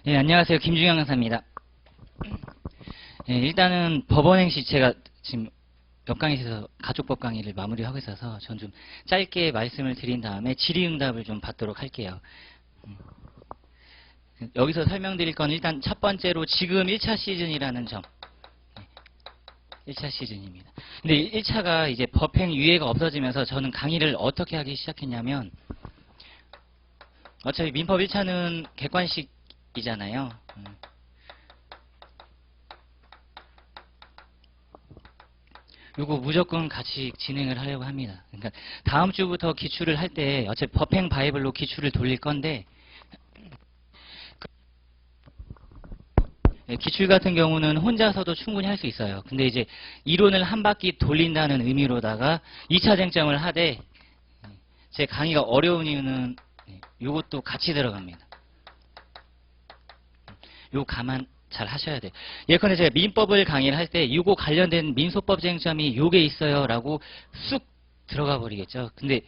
네, 안녕하세요. 김중현 강사입니다. 네, 일단은 법원행시 제가 지금 옆강의실에서 가족법 강의를 마무리하고 있어서 전 좀 짧게 말씀을 드린 다음에 질의응답을 좀 받도록 할게요. 여기서 설명드릴 건 일단 첫 번째로 지금 1차 시즌이라는 점. 1차 시즌입니다. 근데 1차가 이제 법행 유예가 없어지면서 저는 강의를 어떻게 하기 시작했냐면 어차피 민법 1차는 객관식이잖아요. 요거 무조건 같이 진행을 하려고 합니다. 그러니까 다음 주부터 기출을 할 때 어차피 법행 바이블로 기출을 돌릴 건데 기출 같은 경우는 혼자서도 충분히 할 수 있어요. 근데 이제 이론을 한 바퀴 돌린다는 의미로다가 2차 쟁점을 하되 제 강의가 어려운 이유는 요것도 같이 들어갑니다. 요 감안 잘 하셔야 돼요. 예컨대 제가 민법을 강의를 할 때 요거 관련된 민소법 쟁점이 요게 있어요 라고 쑥 들어가 버리겠죠. 근데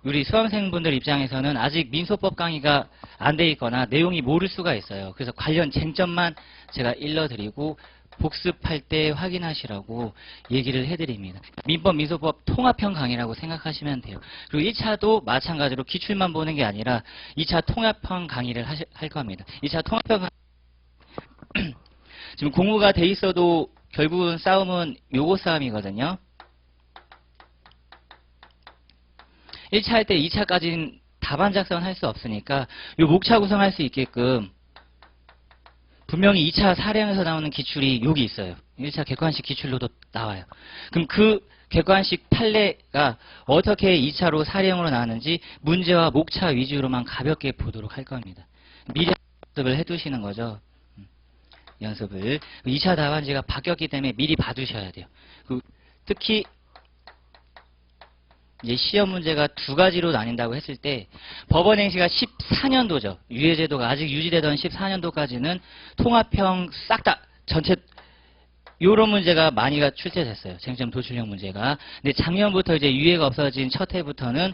우리 수험생분들 입장에서는 아직 민소법 강의가 안 돼 있거나 내용이 모를 수가 있어요. 그래서 관련 쟁점만 제가 일러드리고 복습할 때 확인하시라고 얘기를 해드립니다. 민법, 민소법 통합형 강의라고 생각하시면 돼요. 그리고 1차도 마찬가지로 기출만 보는 게 아니라 2차 통합형 강의를 할 겁니다. 2차 통합형 지금 공부가 돼 있어도 결국은 싸움은 요거 싸움이거든요. 1차 할 때 2차까지는 답안 작성을 할 수 없으니까 요 목차 구성할 수 있게끔 분명히 2차 사례에서 나오는 기출이 여기 있어요. 1차 객관식 기출로도 나와요. 그럼 그 객관식 판례가 어떻게 2차로 사례형으로 나왔는지 문제와 목차 위주로만 가볍게 보도록 할 겁니다. 미리 연습을 해두시는 거죠. 연습을. 2차 답안지가 바뀌었기 때문에 미리 봐두셔야 돼요. 특히 이제 시험 문제가 두 가지로 나뉜다고 했을 때 법원행시가 14년도죠. 유예제도가 아직 유지되던 14년도까지는 통합형 싹 다 전체 요런 문제가 많이가 출제됐어요. 쟁점 도출형 문제가. 근데 작년부터 이제 유예가 없어진 첫 해부터는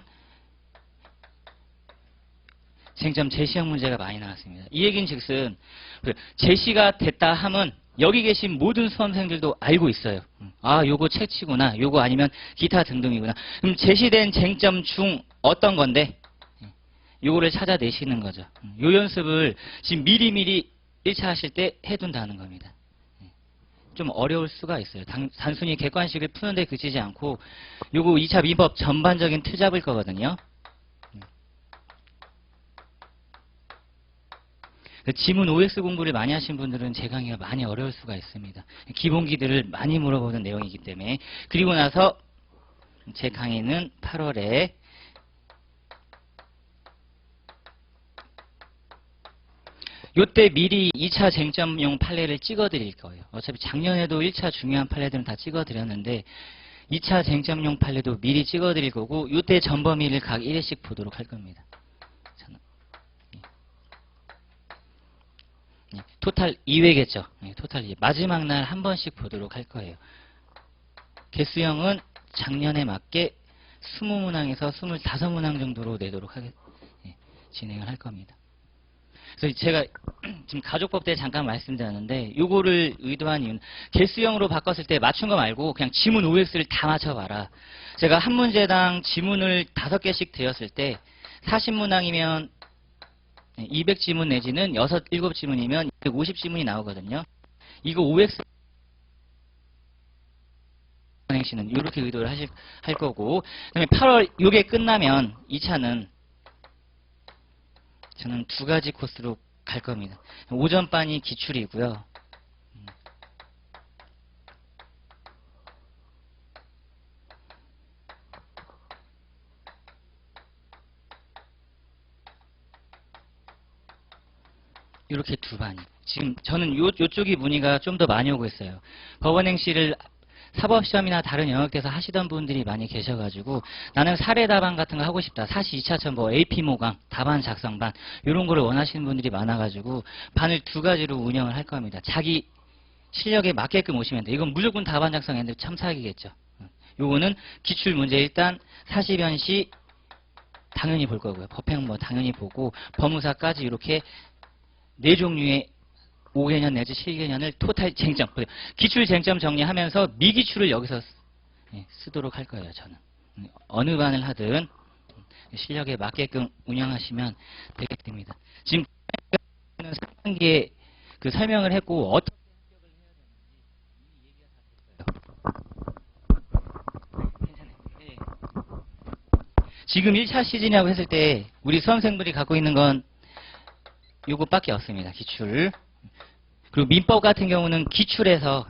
쟁점 제시형 문제가 많이 나왔습니다. 이 얘기는 즉슨 제시가 됐다 함은 여기 계신 모든 수험생들도 알고 있어요. 아, 요거 채치구나. 요거 아니면 기타 등등이구나. 그럼 제시된 쟁점 중 어떤 건데 요거를 찾아내시는 거죠. 요 연습을 지금 미리미리 1차 하실 때 해둔다는 겁니다. 좀 어려울 수가 있어요. 단순히 객관식을 푸는데 그치지 않고 요거 2차 민법 전반적인 틀 잡을 거거든요. 지문 OX 공부를 많이 하신 분들은 제 강의가 많이 어려울 수가 있습니다. 기본기들을 많이 물어보는 내용이기 때문에. 그리고 나서 제 강의는 8월에 요때 미리 2차 쟁점용 판례를 찍어 드릴 거예요. 어차피 작년에도 1차 중요한 판례들은 다 찍어 드렸는데 2차 쟁점용 판례도 미리 찍어 드릴 거고 요때 전범위를 각 1회씩 보도록 할 겁니다. 토탈 2회겠죠. 토탈 2회. 마지막 날 한 번씩 보도록 할 거예요. 개수형은 작년에 맞게 20문항에서 25문항 정도로 내도록 진행을 할 겁니다. 그래서 제가 지금 가족법 때 잠깐 말씀드렸는데 요거를 의도한 이유는 개수형으로 바꿨을 때 맞춘 거 말고 그냥 지문 OX를 다 맞춰봐라. 제가 한 문제당 지문을 5개씩 드렸을 때 40문항이면 200지문 내지는 6, 7지문이면 250지문이 나오거든요. 이거 OX 행시는 이렇게 의도를 할 거고, 그다음에 8월 요게 끝나면 2차는 저는 두 가지 코스로 갈 겁니다. 오전반이 기출이고요. 이렇게 두 반이. 지금 저는 요쪽이 문의가 좀 더 많이 오고 있어요. 법원행시를 사법시험이나 다른 영역에서 하시던 분들이 많이 계셔가지고 나는 사례 답안 같은 거 하고 싶다. 사시 2차처럼 뭐 AP 모강, 답안 작성반 이런 거를 원하시는 분들이 많아가지고 반을 두 가지로 운영을 할 겁니다. 자기 실력에 맞게끔 오시면 돼요. 이건 무조건 답안 작성했는데 참사기겠죠. 요거는 기출 문제 일단 사시변시 당연히 볼 거고요. 법행 뭐 당연히 보고 법무사까지 이렇게 네 종류의 5개년 내지 7개년을 토탈 쟁점, 기출 쟁점 정리하면서 미기출을 여기서 쓰도록 할 거예요, 저는. 어느 반을 하든 실력에 맞게끔 운영하시면 되겠습니다. 지금 3단계에 그 설명을 했고, 어떻게 지금 1차 시즌이라고 했을 때 우리 수험생들이 갖고 있는 건 요것밖에 없습니다. 기출. 그리고 민법 같은 경우는 기출에서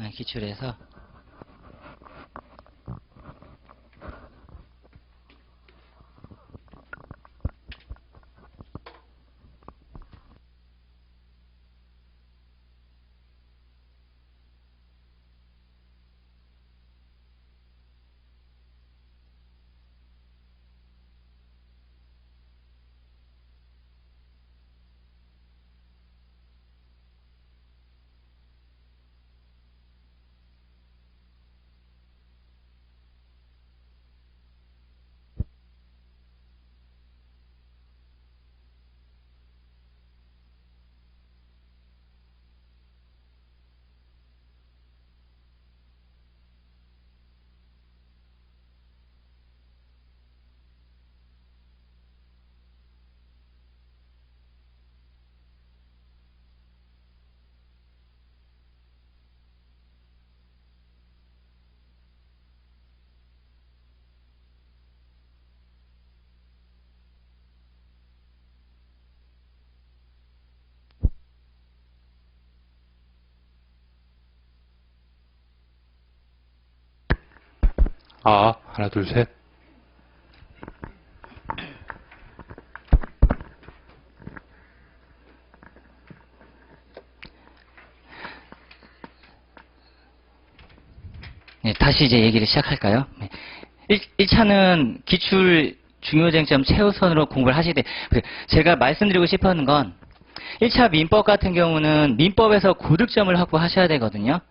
하나, 둘, 셋. 네, 다시 이제 얘기를 시작할까요? 네. 1차는 기출 중요쟁점 최우선으로 공부를 하시되, 제가 말씀드리고 싶었는 건 1차 민법 같은 경우는 민법에서 고득점을 확보하셔야 되거든요.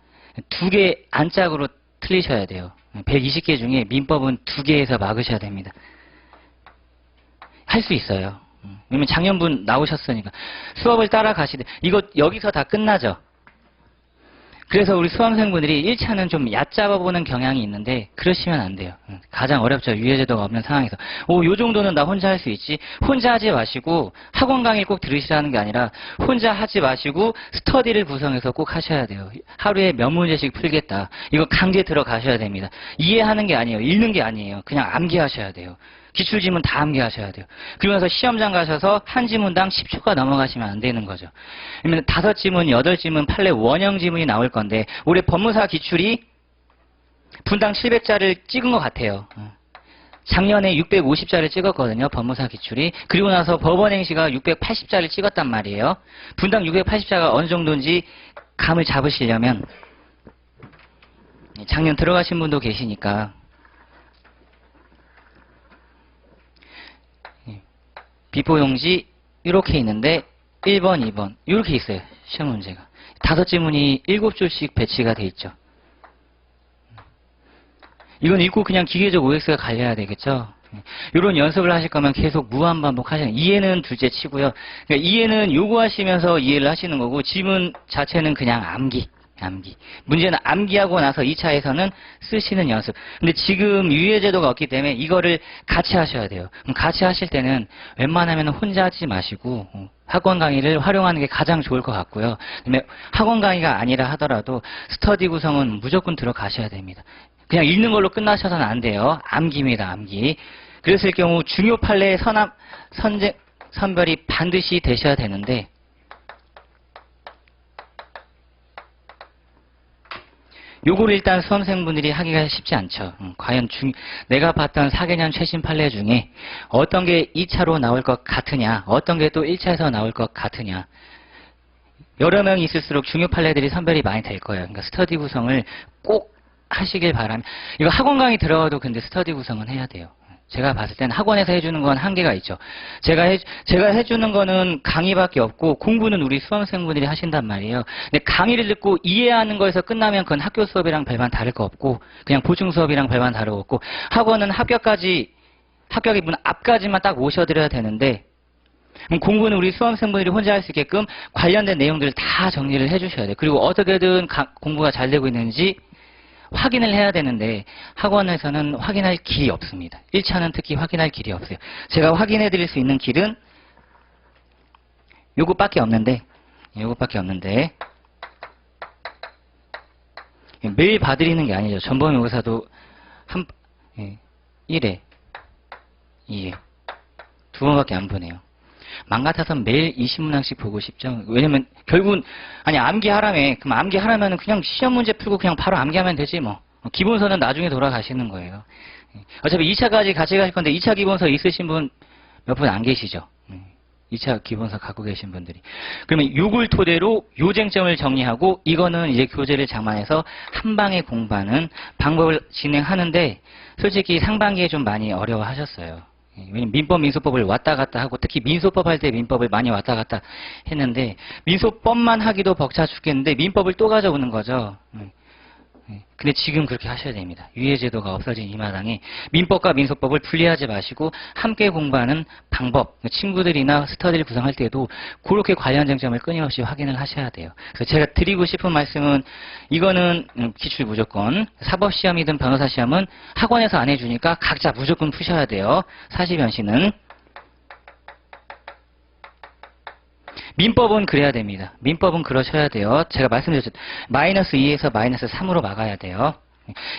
2개 안짝으로 틀리셔야 돼요. 120개 중에 민법은 2개에서 막으셔야 됩니다. 할 수 있어요. 왜냐면 작년분 나오셨으니까. 수업을 따라가시되, 이거 여기서 다 끝나죠? 그래서 우리 수험생분들이 1차는 좀 얕잡아보는 경향이 있는데 그러시면 안 돼요. 가장 어렵죠. 유예제도가 없는 상황에서. 요 정도는 나 혼자 할 수 있지. 혼자 하지 마시고 학원 강의 꼭 들으시라는 게 아니라 혼자 하지 마시고 스터디를 구성해서 꼭 하셔야 돼요. 하루에 몇 문제씩 풀겠다. 이거 강제 들어가셔야 됩니다. 이해하는 게 아니에요. 읽는 게 아니에요. 그냥 암기하셔야 돼요. 기출지문 다 암기하셔야 돼요. 그러면서 시험장 가셔서 한 지문당 10초가 넘어가시면 안 되는 거죠. 그러면 5지문, 8지문, 판례 원형 지문이 나올 건데 올해 법무사 기출이 분당 700자를 찍은 것 같아요. 작년에 650자를 찍었거든요. 법무사 기출이. 그리고 나서 법원행시가 680자를 찍었단 말이에요. 분당 680자가 어느 정도인지 감을 잡으시려면 작년 들어가신 분도 계시니까 비포용지 이렇게 있는데 1번, 2번 이렇게 있어요. 시험 문제가. 5지문이 7줄씩 배치가 돼 있죠. 이건 읽고 그냥 기계적 OX가 갈려야 되겠죠. 이런 연습을 하실 거면 계속 무한반복 하시는 이해는 둘째 치고요. 그러니까 이해는 요구하시면서 이해를 하시는 거고 지문 자체는 그냥 암기. 문제는 암기하고 나서 2차에서는 쓰시는 연습. 근데 지금 유예제도가 없기 때문에 이거를 같이 하셔야 돼요. 그럼 같이 하실 때는 웬만하면 혼자 하지 마시고 학원 강의를 활용하는 게 가장 좋을 것 같고요. 그다음에 학원 강의가 아니라 하더라도 스터디 구성은 무조건 들어가셔야 됩니다. 그냥 읽는 걸로 끝나셔서는 안 돼요. 암기입니다. 암기. 그랬을 경우 중요 판례의 선별이 반드시 되셔야 되는데 요거를 일단 수험생분들이 하기가 쉽지 않죠. 과연 내가 봤던 4개년 최신 판례 중에 어떤 게 2차로 나올 것 같으냐, 어떤 게 또 1차에서 나올 것 같으냐. 여러 명이 있을수록 중요 판례들이 선별이 많이 될 거예요. 그러니까 스터디 구성을 꼭 하시길 바랍니다. 이거 학원 강의 들어가도 근데 스터디 구성은 해야 돼요. 제가 봤을 땐 학원에서 해주는 건 한계가 있죠. 제가 해주는 거는 강의밖에 없고 공부는 우리 수험생분들이 하신단 말이에요. 근데 강의를 듣고 이해하는 거에서 끝나면 그건 학교 수업이랑 별반 다를 거 없고 그냥 보충 수업이랑 별반 다르고 없고 학원은 합격의 문 앞까지만 딱 오셔드려야 되는데 그럼 공부는 우리 수험생분들이 혼자 할 수 있게끔 관련된 내용들을 다 정리를 해주셔야 돼요. 그리고 어떻게든 공부가 잘 되고 있는지 확인을 해야 되는데 학원에서는 확인할 길이 없습니다. 1차는 특히 확인할 길이 없어요. 제가 확인해 드릴 수 있는 길은 요것밖에 없는데 매일 봐드리는 게 아니죠. 전범용사도 1회, 2회, 2번밖에 안 보네요. 맘 같아서는 매일 20문항씩 보고 싶죠. 왜냐면 결국은 암기하라며. 그럼 암기하라면 그냥 시험 문제 풀고 그냥 바로 암기하면 되지 뭐. 기본서는 나중에 돌아가시는 거예요. 어차피 2차까지 같이 가실 건데 2차 기본서 있으신 분 몇 분 안 계시죠. 2차 기본서 갖고 계신 분들이. 그러면 요걸 토대로 요쟁점을 정리하고 이거는 이제 교재를 장만해서 한 방에 공부하는 방법을 진행하는데 솔직히 상반기에 좀 많이 어려워하셨어요. 왜냐면 민법, 민소법을 왔다 갔다 하고 특히 민소법 할 때 민법을 많이 왔다 갔다 했는데 민소법만 하기도 벅차 죽겠는데 민법을 또 가져오는 거죠. 근데 지금 그렇게 하셔야 됩니다. 유예제도가 없어진 이 마당에 민법과 민소법을 분리하지 마시고 함께 공부하는 방법, 친구들이나 스터디를 구성할 때도 그렇게 관련 쟁점을 끊임없이 확인을 하셔야 돼요. 그래서 제가 드리고 싶은 말씀은 이거는 기출 무조건, 사법시험이든 변호사시험은 학원에서 안 해주니까 각자 무조건 푸셔야 돼요. 사시변시는. 민법은 그래야 됩니다. 민법은 그러셔야 돼요. 제가 말씀드렸죠. -2에서 -3으로 막아야 돼요.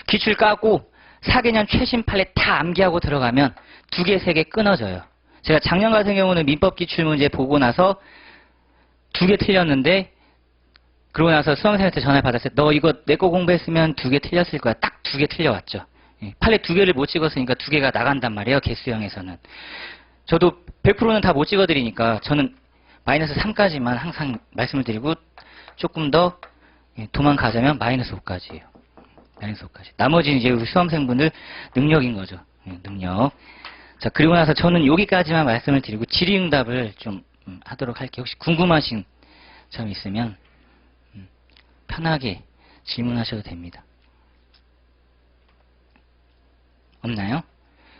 기출 까고 4개년 최신 판례 다 암기하고 들어가면 2개, 3개 끊어져요. 제가 작년 같은 경우는 민법 기출 문제 보고 나서 2개 틀렸는데 그러고 나서 수험생한테 전화를 받았어요. 너 이거 내 거 공부했으면 2개 틀렸을 거야. 딱 2개 틀려왔죠. 판례 2개를 못 찍었으니까 2개가 나간단 말이에요. 개수형에서는. 저도 100%는 다 못 찍어드리니까 저는 -3까지만 항상 말씀을 드리고 조금 더 도망가자면 -5까지예요. -5까지. 나머지는 이제 우리 수험생분들 능력인 거죠. 능력. 자, 그리고 나서 저는 여기까지만 말씀을 드리고 질의응답을 좀 하도록 할게요. 혹시 궁금하신 점 있으면 편하게 질문하셔도 됩니다. 없나요?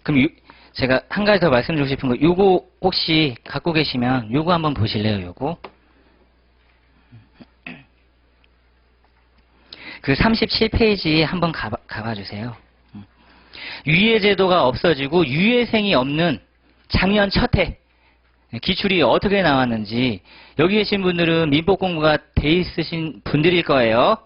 그럼 제가 한 가지 더 말씀드리고 싶은 거, 요거 혹시 갖고 계시면 요거 한번 보실래요, 요거? 그 37페이지에 한번 가봐 주세요. 유예제도가 없어지고 유예생이 없는 작년 첫 해 기출이 어떻게 나왔는지 여기 계신 분들은 민법 공부가 돼 있으신 분들일 거예요.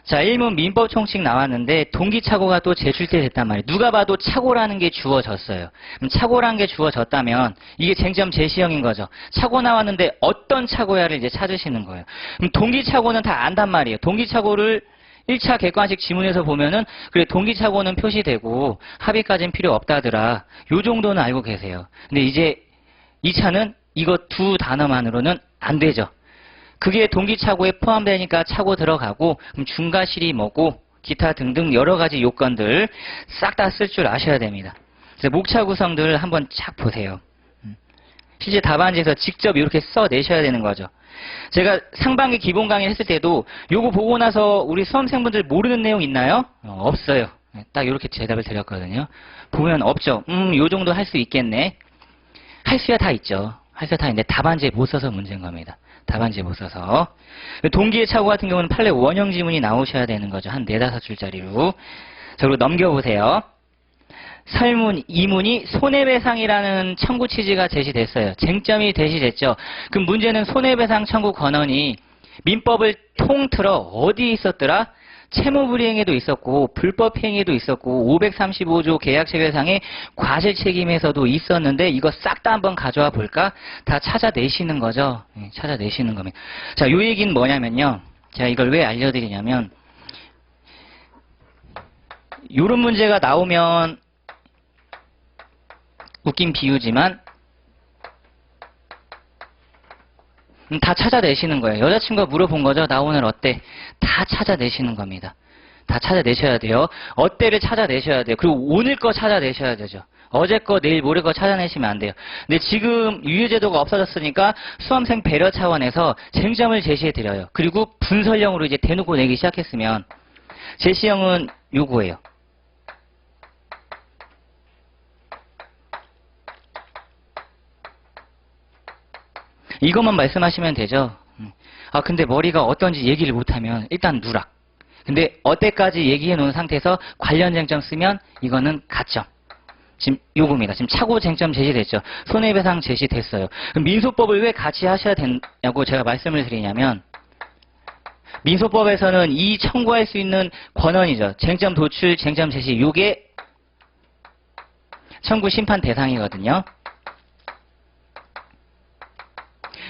자, 1문 민법 총칙 나왔는데 동기착오가 또 제출돼 됐단 말이에요. 누가 봐도 착오라는 게 주어졌어요. 그럼 착오라는 게 주어졌다면 이게 쟁점 제시형인 거죠. 착오 나왔는데 어떤 착오야를 이제 찾으시는 거예요. 그럼 동기착오는 다 안단 말이에요. 동기착오를 1차 객관식 지문에서 보면은 그래 동기착오는 표시되고 합의까지는 필요 없다더라. 요 정도는 알고 계세요. 근데 이제 2차는 이거 두 단어만으로는 안 되죠. 그게 동기착오에 포함되니까 착오 들어가고 그럼 중과실이 뭐고 기타 등등 여러 가지 요건들 싹 다 쓸 줄 아셔야 됩니다. 그래서 목차 구성들 한번 쫙 보세요. 실제 답안지에서 직접 이렇게 써내셔야 되는 거죠. 제가 상반기 기본 강의 했을 때도 요거 보고 나서 우리 수험생분들 모르는 내용 있나요? 없어요. 딱 이렇게 대답을 드렸거든요. 보면 없죠. 요 정도 할 수 있겠네. 할 수야 다 있죠. 할 수야 다 있는데 답안지에 못 써서 문제인 겁니다. 답안지에 못 써서. 동기의 착오 같은 경우는 판례 원형 지문이 나오셔야 되는 거죠. 한 4-5줄짜리로. 자, 그리고 넘겨보세요. 설문 2문이 손해배상이라는 청구 취지가 제시됐어요. 쟁점이 제시됐죠. 그럼 문제는 손해배상 청구 권한이 민법을 통틀어 어디에 있었더라? 채무불이행에도 있었고 불법행위에도 있었고 535조 계약체결상의 과실책임에서도 있었는데 이거 싹 다 한번 가져와 볼까? 다 찾아내시는 거죠. 찾아내시는 겁니다. 자, 요 얘기는 뭐냐면요. 제가 이걸 왜 알려드리냐면 요런 문제가 나오면 웃긴 비유지만 다 찾아내시는 거예요. 여자친구가 물어본 거죠. 나 오늘 어때? 다 찾아내시는 겁니다. 다 찾아내셔야 돼요. 어때를 찾아내셔야 돼요. 그리고 오늘 거 찾아내셔야 되죠. 어제 거, 내일 모레 거 찾아내시면 안 돼요. 근데 지금 유예제도가 없어졌으니까 수험생 배려 차원에서 쟁점을 제시해드려요. 그리고 분설형으로 이제 대놓고 내기 시작했으면 제시형은 요거예요. 이것만 말씀하시면 되죠. 아, 근데 머리가 어떤지 얘기를 못하면 일단 누락. 근데 어때까지 얘기해 놓은 상태에서 관련 쟁점 쓰면 이거는 가점. 지금 요겁니다. 지금 차고 쟁점 제시됐죠. 손해배상 제시됐어요. 그럼 민소법을 왜 같이 하셔야 되냐고 제가 말씀을 드리냐면 민소법에서는 이 청구할 수 있는 권한이죠. 쟁점 도출, 쟁점 제시 요게 청구 심판 대상이거든요.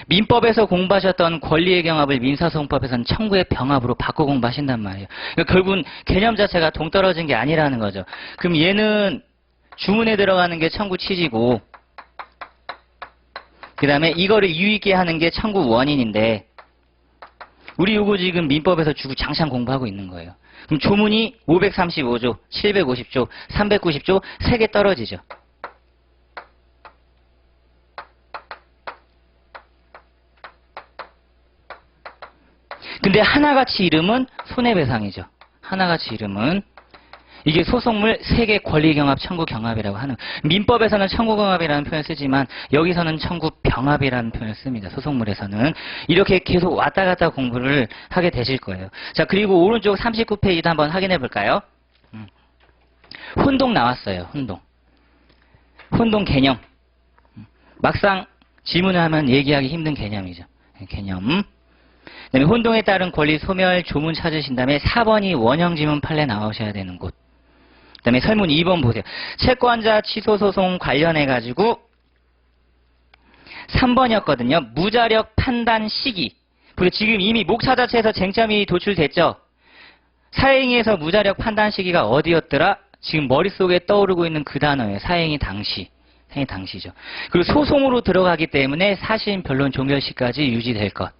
민법에서 공부하셨던 권리의 경합을 민사소송법에서는 청구의 병합으로 바꿔 공부하신단 말이에요. 그러니까 결국은 개념 자체가 동떨어진 게 아니라는 거죠. 그럼 얘는 주문에 들어가는 게 청구 취지고 그 다음에 이거를 유익게 하는 게 청구 원인인데 우리 요거 지금 민법에서 주구 장창 공부하고 있는 거예요. 그럼 조문이 535조, 750조, 390조 3개 떨어지죠. 근데 하나같이 이름은 손해배상이죠. 하나같이 이름은 이게 소송물 3개 권리경합, 청구경합이라고 하는 민법에서는 청구경합이라는 표현을 쓰지만 여기서는 청구병합이라는 표현을 씁니다. 소송물에서는 이렇게 계속 왔다 갔다 공부를 하게 되실 거예요. 자, 그리고 오른쪽 39페이지도 한번 확인해 볼까요? 혼동 나왔어요. 혼동 개념. 막상 질문을 하면 얘기하기 힘든 개념이죠. 개념. 그다음에 혼동에 따른 권리 소멸 조문 찾으신 다음에 4번이 원형 지문 판례 나오셔야 되는 곳. 그다음에 설문 2번 보세요. 채권자 취소 소송 관련해 가지고 3번이었거든요. 무자력 판단 시기. 그리고 지금 이미 목차 자체에서 쟁점이 도출됐죠. 사행위에서 무자력 판단 시기가 어디였더라? 지금 머릿속에 떠오르고 있는 그 단어예요. 사행위 당시. 사행위 당시죠. 그리고 소송으로 들어가기 때문에 사실 변론 종결시까지 유지될 것.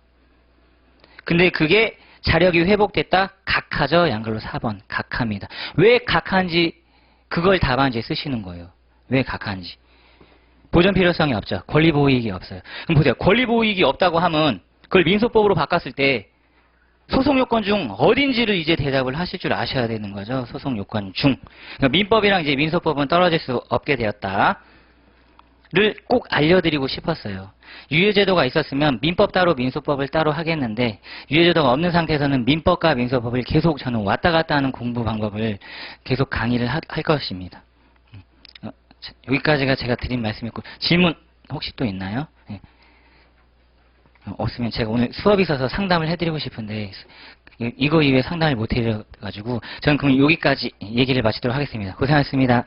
근데 그게 자력이 회복됐다? 각하죠. 양글로 4번. 각하입니다. 왜 각하인지 그걸 답안지에 쓰시는 거예요. 왜 각하인지. 보전 필요성이 없죠. 권리보호이익이 없어요. 그럼 보세요. 권리보호이익이 없다고 하면 그걸 민소법으로 바꿨을 때 소송요건 중 어딘지를 이제 대답을 하실 줄 아셔야 되는 거죠. 소송요건 중. 그러니까 민법이랑 이제 민소법은 떨어질 수 없게 되었다. 를 꼭 알려드리고 싶었어요. 유예제도가 있었으면 민법 따로 민소법을 따로 하겠는데 유예제도가 없는 상태에서는 민법과 민소법을 계속 저는 왔다 갔다 하는 공부 방법을 계속 강의를 할 것입니다. 여기까지가 제가 드린 말씀이었고 질문 혹시 또 있나요? 네. 없으면 제가 오늘 수업이 있어서 상담을 해드리고 싶은데 이거 이외에 상담을 못 해드려가지고 저는 그럼 여기까지 얘기를 마치도록 하겠습니다. 고생하셨습니다.